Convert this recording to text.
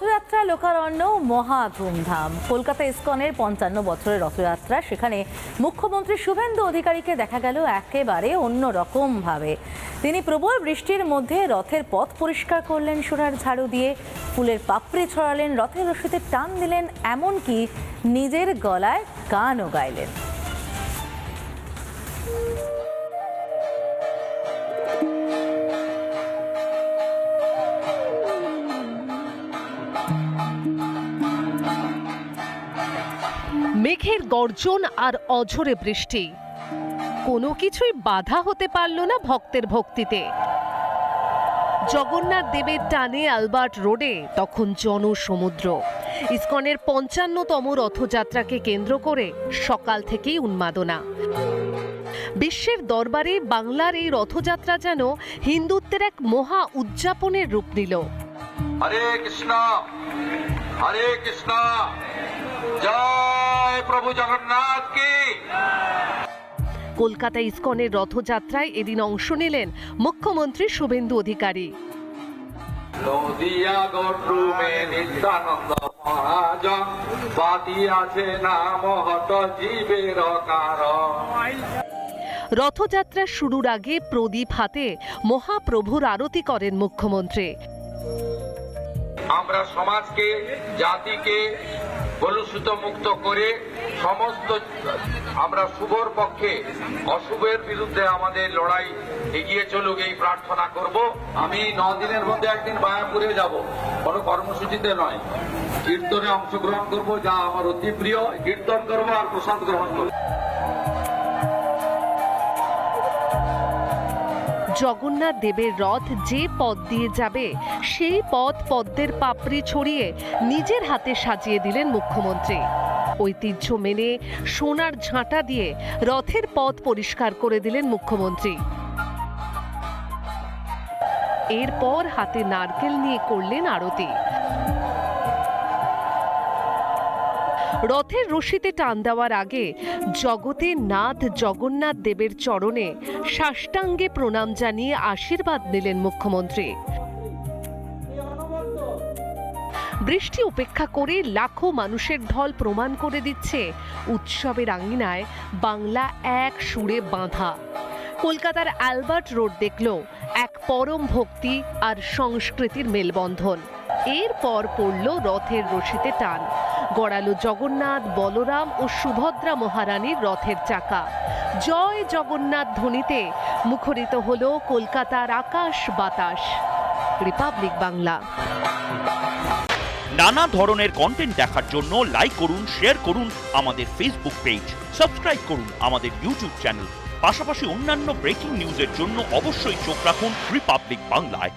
রথযাত্রা লোকারণ্য মহা ধুমধাম। কলকাতা ইসকনের ৫৫ বছরের রথযাত্রা, সেখানে মুখ্যমন্ত্রী শুভেন্দু অধিকারীকে দেখা গেল একেবারে অন্যরকম ভাবে। তিনি প্রবল বৃষ্টির মধ্যে রথের পথ পরিষ্কার করলেন সোনার ঝাড়ু দিয়ে, ফুলের পাপড়ি ছড়ালেন, রথের রশিতে টান দিলেন, এমনকি নিজের গলায় গানও গাইলেন। মেঘের গর্জন আর অঝোরে বৃষ্টি, কোনো কিছুই বাধা হতে পারল না ভক্তের ভক্তিতে। জগন্নাথ দেবের টানে আলবার্ট রোডে তখন জনসমুদ্র। ইসকনের ৫৫তম রথযাত্রাকে কেন্দ্র করে সকাল থেকেই উন্মাদনা। বিশ্বের দরবারে বাংলার এই রথযাত্রা যেন হিন্দুত্বের এক মহা উদযাপনের রূপ নিল। হরে কৃষ্ণ, হরে কৃষ্ণ, জয় প্রভু জগন্নাথ কি। কলকাতা ইসকনের রথযাত্রায় এদিন অংশ নিলেন মুখ্যমন্ত্রী শুভেন্দু অধিকারী। নদিয়া গড়রুমে নিত্যানন্দ মহাজন, বাদিয়াছে নাম হত জীবের কারণ। রথযাত্রা শুরুর আগে প্রদীপ হাতে মহাপ্রভুর আরতি করেন মুখ্যমন্ত্রী। আমরা সমাজকে, জাতিকে কলুষিত মুক্ত করে সমস্ত আমরা শুভর পক্ষে, অশুভের বিরুদ্ধে আমাদের লড়াই এগিয়ে চলুক, এই প্রার্থনা করব। আমি 9 দিনের মধ্যে একদিন মায়াপুরে যাব, কোনো কর্মসূচিতে নয়, কীর্তনে অংশগ্রহণ করব, যা আমার অতি প্রিয়। কীর্তন করব আর প্রসাদ গ্রহণ করব। জগন্নাথ দেবের রথ যে পথ দিয়ে যাবে, সেই পথ পদ্মের পাপড়ি ছড়িয়ে নিজের হাতে সাজিয়ে দিলেন মুখ্যমন্ত্রী। ঐতিহ্য মেনে সোনার ঝাঁটা দিয়ে রথের পথ পরিষ্কার করে দিলেন মুখ্যমন্ত্রী। এরপর হাতে নারকেল নিয়ে করলেন আরতি। রথের রশিতে টান দেওয়ার আগে জগতের নাথ জগন্নাথ দেবের চরণে সাষ্টাঙ্গে প্রণাম জানিয়ে আশীর্বাদ নিলেন মুখ্যমন্ত্রী। বৃষ্টি উপেক্ষা করে লাখো মানুষের ঢল প্রমাণ করে দিচ্ছে উৎসবের আঙিনায় বাংলা এক সুরে বাঁধা। কলকাতার আলবার্ট রোড দেখল এক পরম ভক্তি আর সংস্কৃতির মেলবন্ধন। এরপর পড়ল রথের রশিতে টান, গড়ালো জগন্নাথ, বলরাম ও সুভদ্রা মহারানীর রথের চাকা। জয় জগন্নাথ ধ্বনিতে মুখরিত হলো কলকাতার আকাশ বাতাস। রিপাবলিক বাংলা। নানা ধরনের কন্টেন্ট দেখার জন্য লাইক করুন, শেয়ার করুন আমাদের ফেসবুক পেজ, সাবস্ক্রাইব করুন আমাদের ইউটিউব চ্যানেল। পাশাপাশি অন্যান্য ব্রেকিং নিউজের জন্য অবশ্যই চোখ রাখুন রিপাবলিক বাংলায়।